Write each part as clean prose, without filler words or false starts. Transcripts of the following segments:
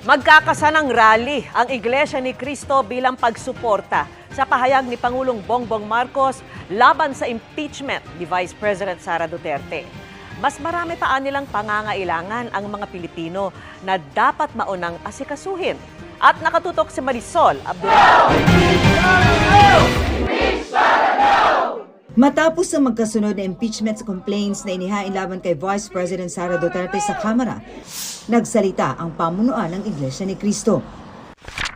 Magkakasanang rally ang Iglesia ni Cristo bilang pagsuporta sa pahayag ni Pangulong Bongbong Marcos laban sa impeachment ni Vice President Sara Duterte. Mas marami pa nilang pangangailangan ang mga Pilipino na dapat maunang asikasuhin. At nakatutok si Marisol Abduraman. Matapos ang magkasunod na impeachment complaints na inihain laban kay Vice President Sara Duterte sa Kamara, nagsalita ang pamunuan ng Iglesia ni Cristo.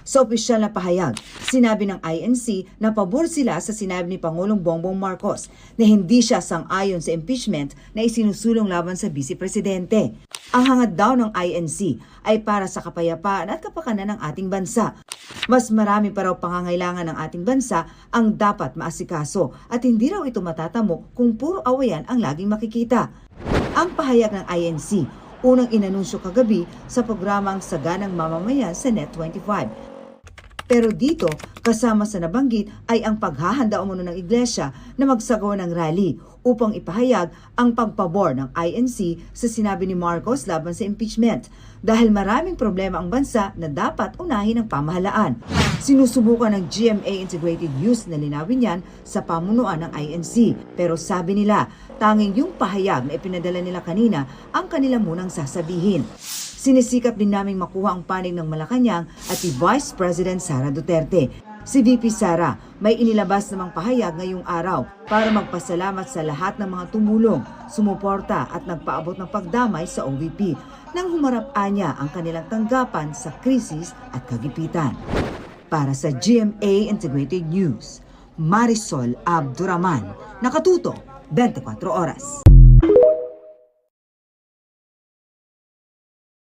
Sa opisyal na pahayag, sinabi ng INC na pabor sila sa sinabi ni Pangulong Bongbong Marcos na hindi siya sang-ayon sa impeachment na isinusulong laban sa Vice Presidente. Ang hangad daw ng INC ay para sa kapayapaan at kapakanan ng ating bansa. Mas marami pa raw pangangailangan ng ating bansa ang dapat maasikaso at hindi raw ito matatamo kung puro awayan ang laging makikita. Ang pahayag ng INC, unang inanunsyo kagabi sa programang Saganang Mamamayan sa Net25. Pero dito, kasama sa nabanggit ay ang paghahanda umano ng Iglesia na magsagawa ng rally upang ipahayag ang pagpabor ng INC sa sinabi ni Marcos laban sa impeachment dahil maraming problema ang bansa na dapat unahin ng pamahalaan. Sinusubukan ng GMA Integrated News na linawin yan sa pamunuan ng INC. Pero sabi nila, tanging yung pahayag na ipinadala nila kanina ang kanila munang sasabihin. Sinisikap din naming makuha ang panig ng Malacanang at si Vice President Sara Duterte. Si VP Sara may inilabas namang pahayag ngayong araw para magpasalamat sa lahat ng mga tumulong, sumuporta at nagpaabot ng pagdamay sa OVP nang humarap niya ang kanilang tanggapan sa krisis at kagipitan. Para sa GMA Integrated News, Marisol Abduraman, nakatuto 24 oras.